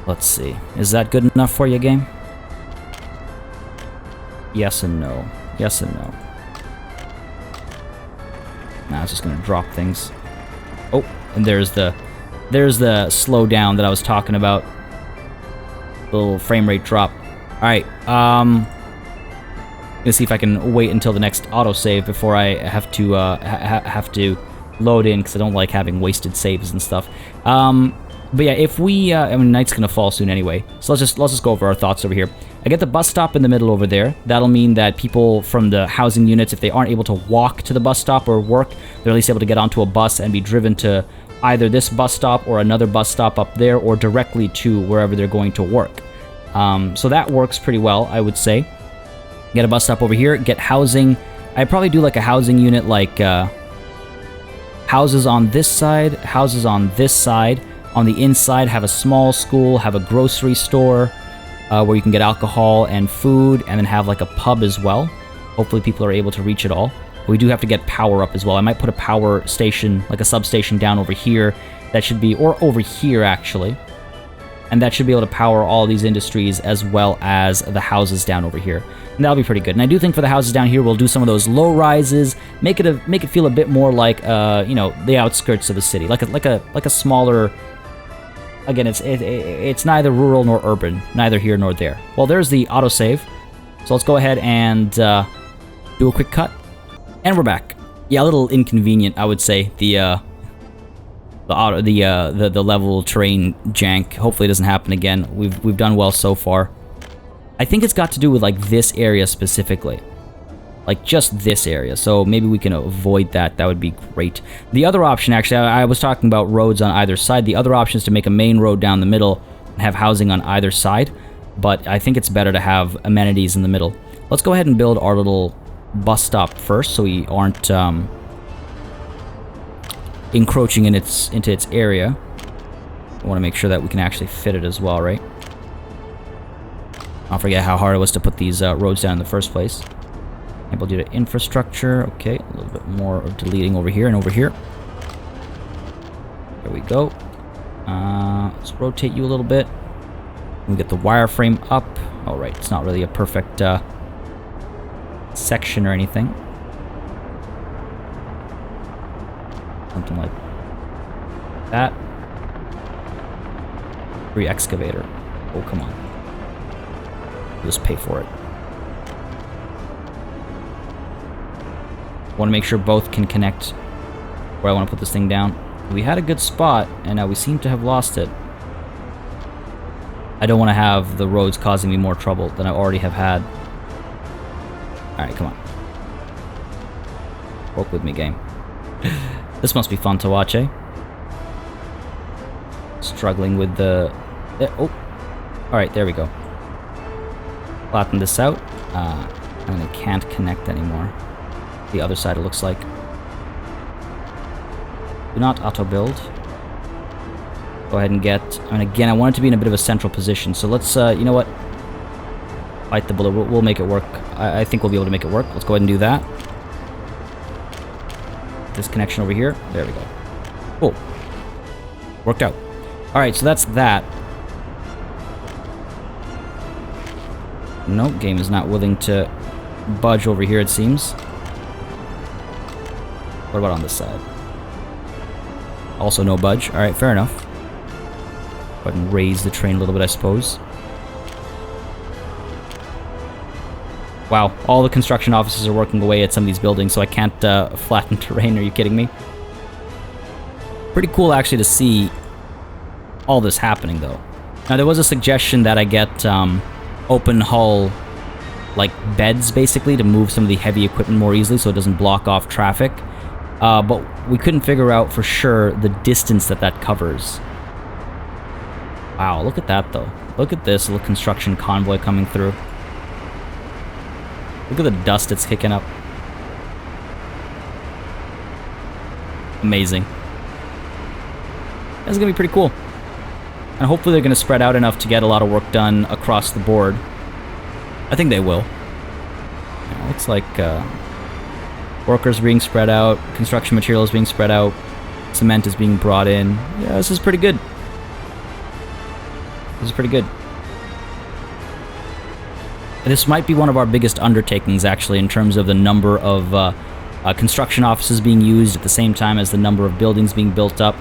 Let's see. Is that good enough for you, game? Yes and no. Yes and no. Nah, it's just gonna drop things. Oh, and there's the slowdown that I was talking about. Little frame rate drop. All right. Let's see if I can wait until the next autosave before I have to have to load in, because I don't like having wasted saves and stuff. But yeah, if we, I mean, night's gonna fall soon anyway, so let's just go over our thoughts over here. I get the bus stop in the middle over there. That'll mean that people from the housing units, if they aren't able to walk to the bus stop or work, they're at least able to get onto a bus and be driven to either this bus stop or another bus stop up there, or directly to wherever they're going to work. So that works pretty well, I would say. Get a bus stop over here, get housing. I'd probably do like a housing unit, like houses on this side, houses on this side. On the inside, have a small school, have a grocery store where you can get alcohol and food, and then have like a pub as well. Hopefully people are able to reach it all. But we do have to get power up as well. I might put a power station, like a substation down over here. That should be, or over here actually. And that should be able to power all these industries as well as the houses down over here. And that'll be pretty good. And I do think for the houses down here, we'll do some of those low rises, make it feel a bit more like you know, the outskirts of the city, like a smaller. Again, it's neither rural nor urban, neither here nor there. Well, there's the autosave. So let's go ahead and do a quick cut. And we're back. Yeah, a little inconvenient, I would say. The the level terrain jank. Hopefully it doesn't happen again. We've done well so far. I think it's got to do with like this area specifically. Like just this area. So maybe we can avoid that. That would be great. The other option, actually, I was talking about roads on either side. The other option is to make a main road down the middle and have housing on either side. But I think it's better to have amenities in the middle. Let's go ahead and build our little bus stop first so we aren't encroaching into its area. I want to make sure that we can actually fit it as well, right? I'll forget how hard it was to put these roads down in the first place. Able due to infrastructure. Okay, a little bit more of deleting over here and over here. There we go. Let's rotate you a little bit. We get the wireframe up. All right, it's not really a perfect section or anything. Something like that. Free excavator. Oh, come on. Just pay for it. Want to make sure both can connect where I want to put this thing down. We had a good spot, and now we seem to have lost it. I don't want to have the roads causing me more trouble than I already have had. Alright, come on. Work with me, game. This must be fun to watch, eh? Struggling with the... oh! Alright, there we go. Flatten this out. And it can't connect anymore. The other side, it looks like. Do not auto-build. Go ahead and get... And again, I want it to be in a bit of a central position. So let's, you know what? Bite the bullet. We'll make it work. I think we'll be able to make it work. Let's go ahead and do that. This connection over here. There we go. Cool. Worked out. Alright, so that's that. Nope, game is not willing to budge over here, it seems. What about on this side? Also no budge. Alright, fair enough. Go ahead and raise the train a little bit, I suppose. Wow, all the construction offices are working away at some of these buildings, so I can't flatten terrain. Are you kidding me? Pretty cool, actually, to see all this happening, though. Now, there was a suggestion that I get open hull, like, beds, basically, to move some of the heavy equipment more easily so it doesn't block off traffic. But we couldn't figure out for sure the distance that covers. Wow, look at that, though. Look at this little construction convoy coming through. Look at the dust it's kicking up. Amazing. That's gonna be pretty cool. And hopefully they're gonna spread out enough to get a lot of work done across the board. I think they will. Yeah, looks like workers are being spread out, construction materials being spread out, cement is being brought in. Yeah, this is pretty good. This is pretty good. This might be one of our biggest undertakings, actually, in terms of the number of construction offices being used at the same time as the number of buildings being built up.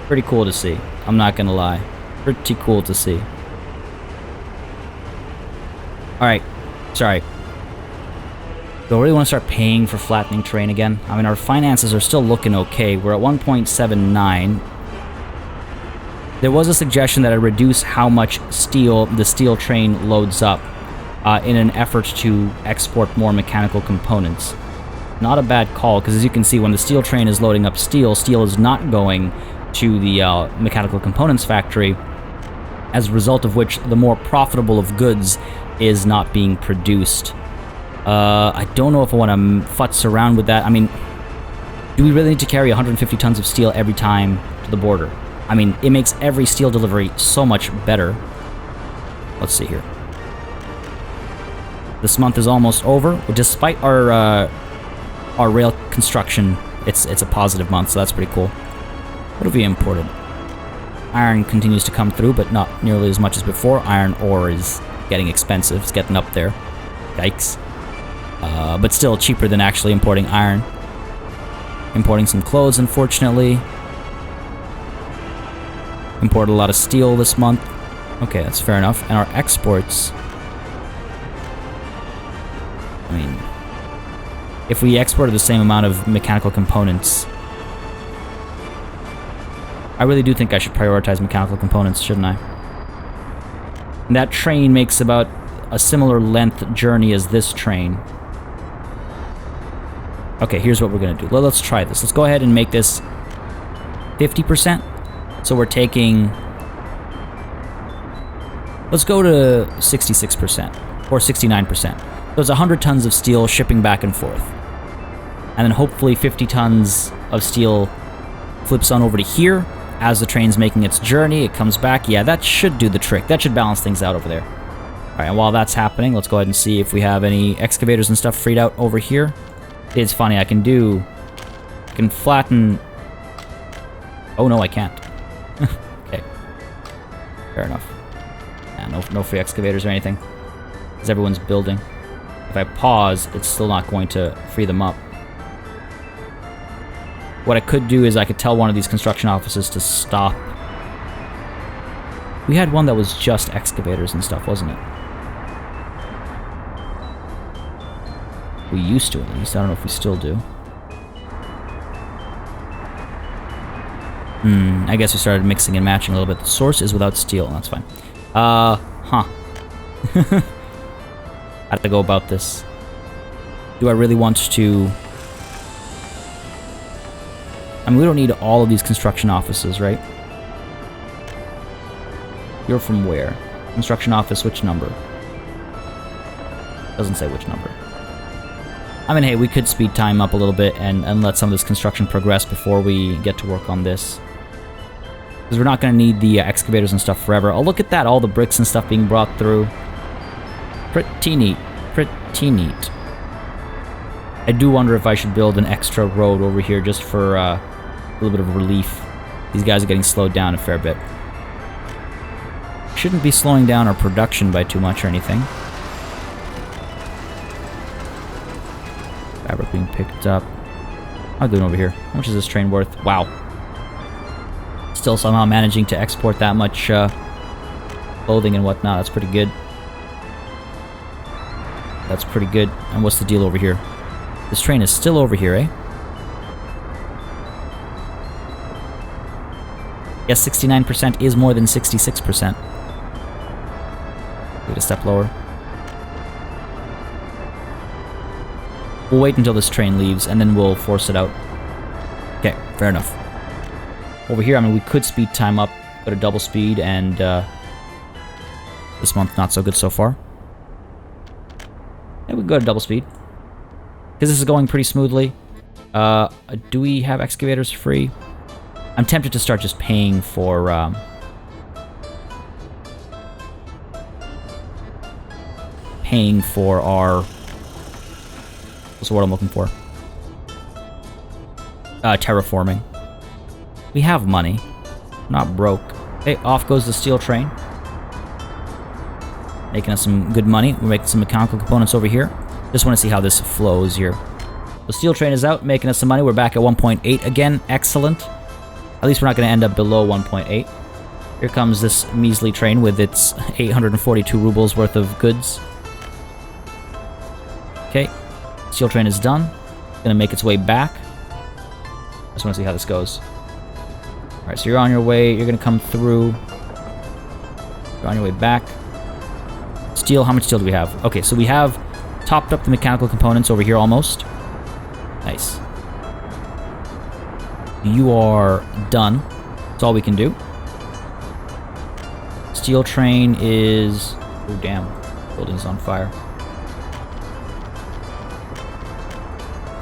Pretty cool to see. I'm not gonna lie. Pretty cool to see. Alright. Sorry. Do I really want to start paying for flattening terrain again? I mean, our finances are still looking okay. We're at 1.79. There was a suggestion that I reduce how much steel the steel train loads up in an effort to export more mechanical components. Not a bad call, because as you can see, when the steel train is loading up steel, steel is not going to the mechanical components factory, as a result of which the more profitable of goods is not being produced. I don't know if I want to futz around with that. I mean, do we really need to carry 150 tons of steel every time to the border? I mean, it makes every steel delivery so much better. Let's see here. This month is almost over. Despite our rail construction, it's a positive month, so that's pretty cool. What have we imported? Iron continues to come through, but not nearly as much as before. Iron ore is getting expensive. It's getting up there. Yikes. But still cheaper than actually importing iron. Importing some clothes, unfortunately. Imported a lot of steel this month. Okay, that's fair enough. And our exports... I mean... if we exported the same amount of mechanical components... I really do think I should prioritize mechanical components, shouldn't I? And that train makes about a similar length journey as this train. Okay, here's what we're gonna do. Let's try this. Let's go ahead and make this 50%. So we're taking... Let's go to 66%, or 69%. So it's 100 tons of steel shipping back and forth. And then hopefully 50 tons of steel flips on over to here. As the train's making its journey, it comes back. Yeah, that should do the trick. That should balance things out over there. Alright, and while that's happening, let's go ahead and see if we have any excavators and stuff freed out over here. It's funny, I can flatten... Oh no, I can't. Okay. Fair enough. Yeah, no free excavators or anything. Because everyone's building. If I pause, it's still not going to free them up. What I could do is I could tell one of these construction offices to stop. We had one that was just excavators and stuff, wasn't it? We used to, at least. I don't know if we still do. I guess we started mixing and matching a little bit. The source is without steel, and that's fine. Huh. How to go about this? Do I really want to... I mean, we don't need all of these construction offices, right? You're from where? Construction office, which number? Doesn't say which number. I mean, hey, we could speed time up a little bit and let some of this construction progress before we get to work on this. Because we're not going to need the excavators and stuff forever. Oh, look at that, all the bricks and stuff being brought through. Pretty neat. Pretty neat. I do wonder if I should build an extra road over here just for a little bit of relief. These guys are getting slowed down a fair bit. Shouldn't be slowing down our production by too much or anything. Fabric being picked up. How am I doing over here? How much is this train worth? Wow. Still somehow managing to export that much clothing and whatnot. That's pretty good. That's pretty good. And what's the deal over here? This train is still over here, eh? Yes, 69% is more than 66%. Wait a step lower. We'll wait until this train leaves, and then we'll force it out. Okay, fair enough. Over here, I mean, we could speed time up, go to double speed, and this month not so good so far. Yeah, we can go to double speed. Because this is going pretty smoothly. Do we have excavators free? I'm tempted to start just paying for... paying for our... What's the word I'm looking for? Terraforming. We have money. Not broke. Hey, off goes the steel train. Making us some good money. We're making some mechanical components over here. Just want to see how this flows here. The steel train is out, making us some money. We're back at 1.8 again. Excellent. At least we're not going to end up below 1.8. Here comes this measly train with its 842 rubles worth of goods. Okay. Steel train is done. Gonna make its way back. I just want to see how this goes. Alright, so you're on your way. You're gonna come through. You're on your way back. Steel, how much steel do we have? Okay, so we have topped up the mechanical components over here almost. Nice. You are done. That's all we can do. Steel train is... Oh, damn. Building's on fire.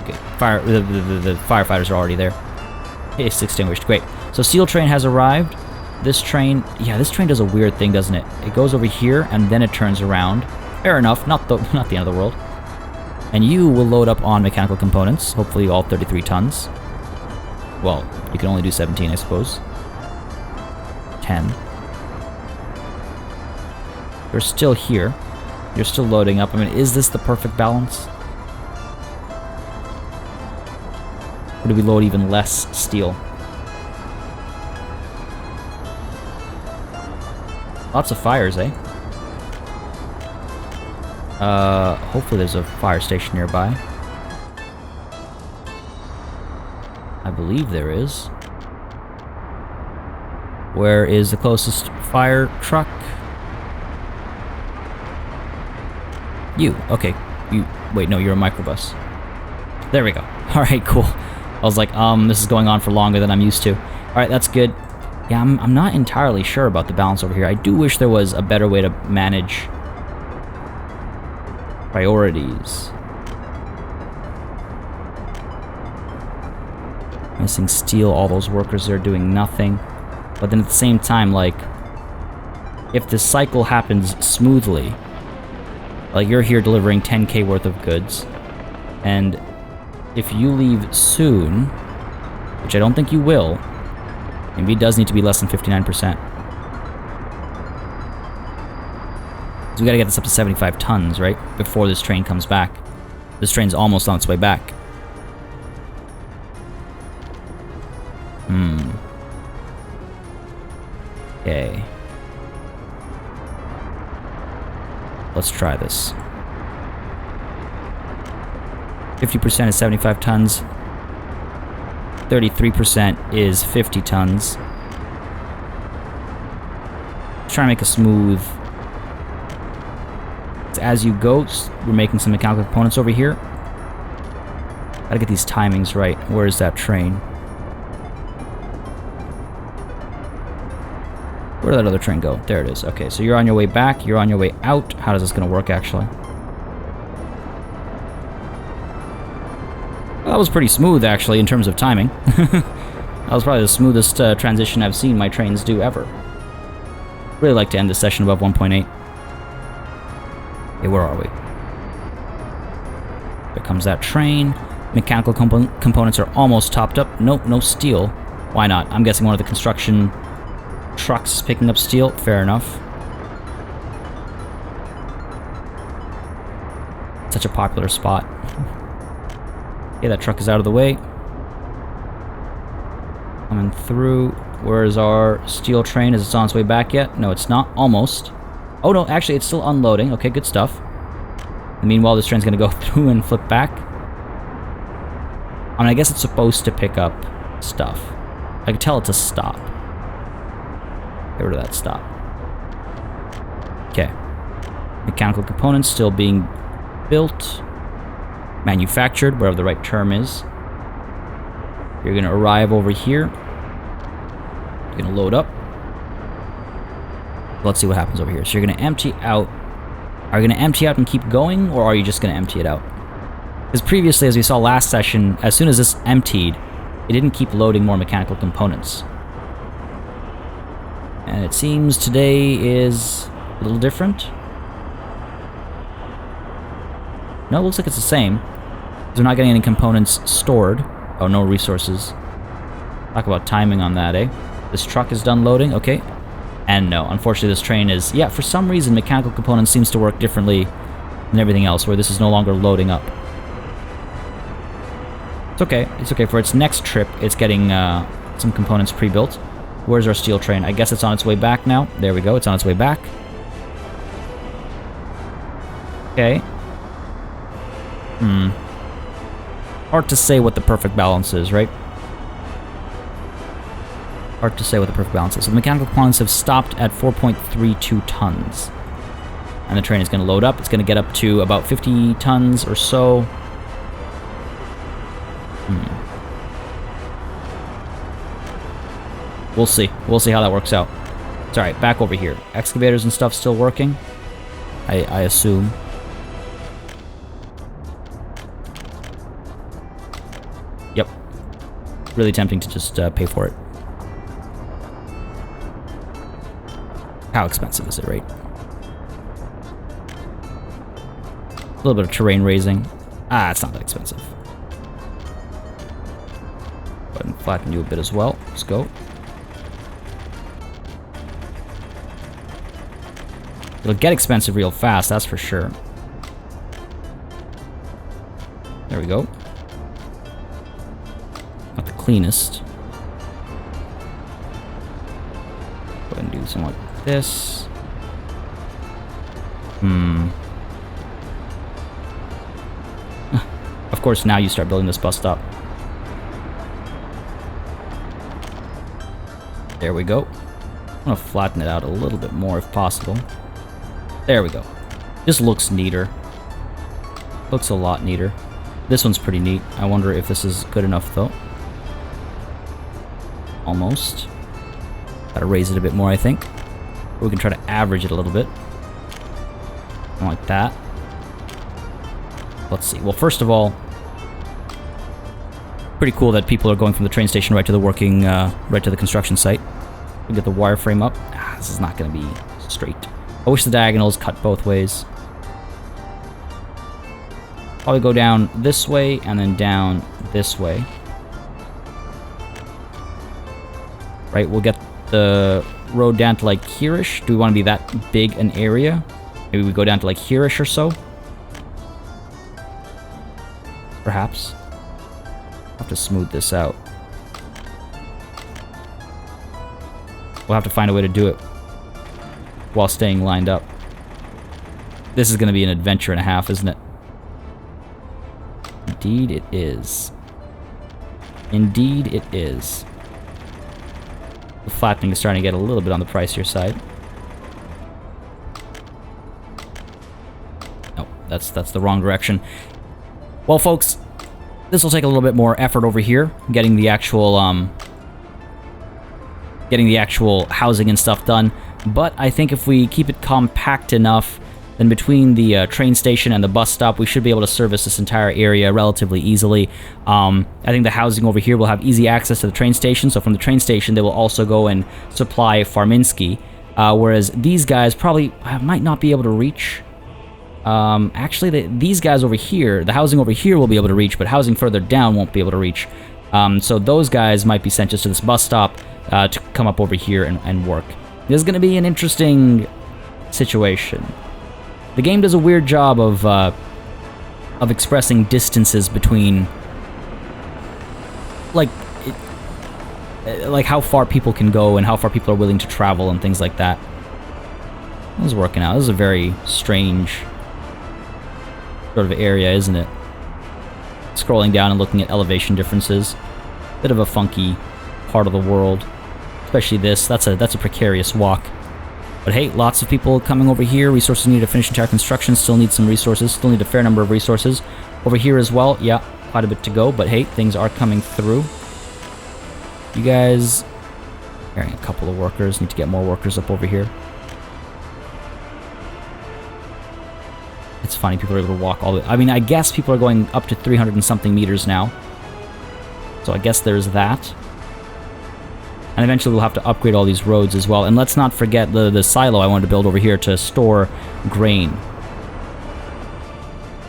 Okay, fire. The firefighters are already there. It's extinguished. Great. So steel train has arrived. This train... Yeah, this train does a weird thing, doesn't it? It goes over here, and then it turns around. Fair enough. Not the end of the world. And you will load up on mechanical components. Hopefully all 33 tons. Well, you can only do 17, I suppose. 10. You're still here. You're still loading up. I mean, is this the perfect balance? Or do we load even less steel? Lots of fires, eh? Hopefully there's a fire station nearby. I believe there is. Where is the closest fire truck? You. Okay. You. Wait, no, you're a microbus. There we go. Alright, cool. I was like, this is going on for longer than I'm used to. Alright, that's good. Yeah, I'm not entirely sure about the balance over here. I do wish there was a better way to manage priorities. Missing steel, all those workers there doing nothing. But then at the same time, like, if this cycle happens smoothly, like you're here delivering 10k worth of goods, and if you leave soon, which I don't think you will, maybe it does need to be less than 59%. So we gotta get this up to 75 tons, right? Before this train comes back. This train's almost on its way back. Okay. Let's try this. 50% is 75 tons. 33% is 50 tons. Try to make a smooth... As you go, we're making some mechanical components over here. Gotta get these timings right. Where is that train? Where did that other train go? There it is. Okay, so you're on your way back, you're on your way out. How is this gonna work, actually? Well, that was pretty smooth, actually, in terms of timing. That was probably the smoothest transition I've seen my trains do ever. Really like to end this session above 1.8. Okay, where are we? There comes that train. Mechanical components are almost topped up. Nope, no steel. Why not? I'm guessing one of the construction trucks is picking up steel. Fair enough. Such a popular spot. Okay, that truck is out of the way. Coming through. Where is our steel train? Is it on its way back yet? No, it's not. Almost. Oh no, actually it's still unloading. Okay, good stuff. And meanwhile, this train's gonna go through and flip back. I mean, I guess it's supposed to pick up stuff. I can tell it to stop. Get rid of that stop. Okay. Mechanical components still being built. Manufactured, whatever the right term is. You're gonna arrive over here. You're gonna load up. Let's see what happens over here. So you're gonna empty out. Are you gonna empty out and keep going, or are you just gonna empty it out? Because previously, as we saw last session, as soon as this emptied, it didn't keep loading more mechanical components. And it seems today is a little different. No, it looks like it's the same. They're not getting any components stored. Oh, no resources. Talk about timing on that, eh? This truck is done loading, okay. And no, unfortunately this train is... Yeah, for some reason mechanical components seems to work differently than everything else, where this is no longer loading up. It's okay. It's okay. For its next trip, it's getting some components pre-built. Where's our steel train? I guess it's on its way back now. There we go. It's on its way back. Okay. Hard to say what the perfect balance is, right? Hard to say what the perfect balance is. So the mechanical components have stopped at 4.32 tons. And the train is going to load up. It's going to get up to about 50 tons or so. We'll see. We'll see how that works out. It's alright, back over here. Excavators and stuff still working, I assume. Yep. Really tempting to just pay for it. How expensive is it, right? A little bit of terrain raising. Ah, it's not that expensive. Go ahead and flatten you a bit as well. Let's go. It'll get expensive real fast, that's for sure. There we go. Not the cleanest. Go ahead and do something like this. Of course, now you start building this bus stop. There we go. I'm gonna flatten it out a little bit more if possible. There we go. This looks neater. Looks a lot neater. This one's pretty neat. I wonder if this is good enough though. Almost. Gotta raise it a bit more, I think. We can try to average it a little bit. Like that. Let's see. Well, first of all, pretty cool that people are going from the train station right to the right to the construction site. We get the wireframe up. This is not going to be straight. I wish the diagonals cut both ways. Probably go down this way and then down this way. Right, we'll get the road down to like here-ish. Do we want to be that big an area? Maybe we go down to like here-ish or so? Perhaps. I'll have to smooth this out. We'll have to find a way to do it while staying lined up. This is going to be an adventure and a half, isn't it? Indeed it is. Indeed it is. The flattening is starting to get a little bit on the pricier side. No, that's the wrong direction. Well, folks, this will take a little bit more effort over here, getting the actual housing and stuff done. But I think if we keep it compact enough, then between the train station and the bus stop, we should be able to service this entire area relatively easily. I think the housing over here will have easy access to the train station, so from the train station they will also go and supply Farminski, whereas these guys probably might not be able to reach. Actually, these guys over here, the housing over here will be able to reach, but housing further down won't be able to reach. So those guys might be sent just to this bus stop to come up over here and work. This is going to be an interesting situation. The game does a weird job of expressing distances between, like how far people can go and how far people are willing to travel and things like that. This is working out. This is a very strange sort of area, isn't it? Scrolling down and looking at elevation differences. Bit of a funky part of the world. Especially this. That's a precarious walk. But hey, lots of people coming over here. Resources needed to finish entire construction. Still need some resources. Still need a fair number of resources. Over here as well. Yeah, quite a bit to go. But hey, things are coming through. You guys... Carrying a couple of workers. Need to get more workers up over here. It's funny, people are able to walk all the way... I mean, I guess people are going up to 300 and something meters now. So I guess there's that. And eventually we'll have to upgrade all these roads as well. And let's not forget the silo I wanted to build over here to store grain.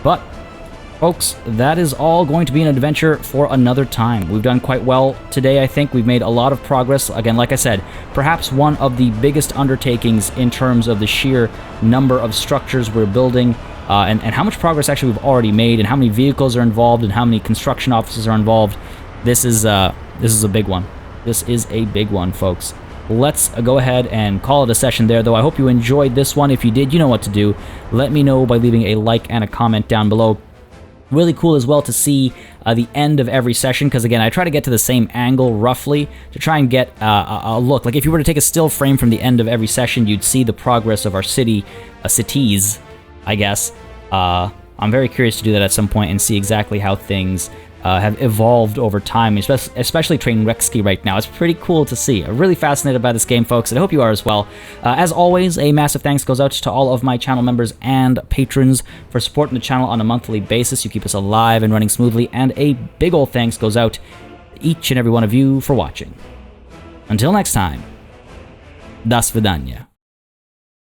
But, folks, that is all going to be an adventure for another time. We've done quite well today, I think. We've made a lot of progress. Again, like I said, perhaps one of the biggest undertakings in terms of the sheer number of structures we're building, and how much progress actually we've already made, and how many vehicles are involved, and how many construction offices are involved. This is a big one. This is a big one, folks. Let's go ahead and call it a session there, though. I hope you enjoyed this one. If you did, you know what to do. Let me know by leaving a like and a comment down below. Really cool as well to see the end of every session, because again, I try to get to the same angle roughly to try and get a look. Like if you were to take a still frame from the end of every session, you'd see the progress of our cities, I guess. I'm very curious to do that at some point and see exactly how things have evolved over time, especially Train Rexki right now. It's pretty cool to see. I'm really fascinated by this game, folks, and I hope you are as well. As always, a massive thanks goes out to all of my channel members and patrons for supporting the channel on a monthly basis. You keep us alive and running smoothly, and a big ol' thanks goes out to each and every one of you for watching. Until next time, das vidanya.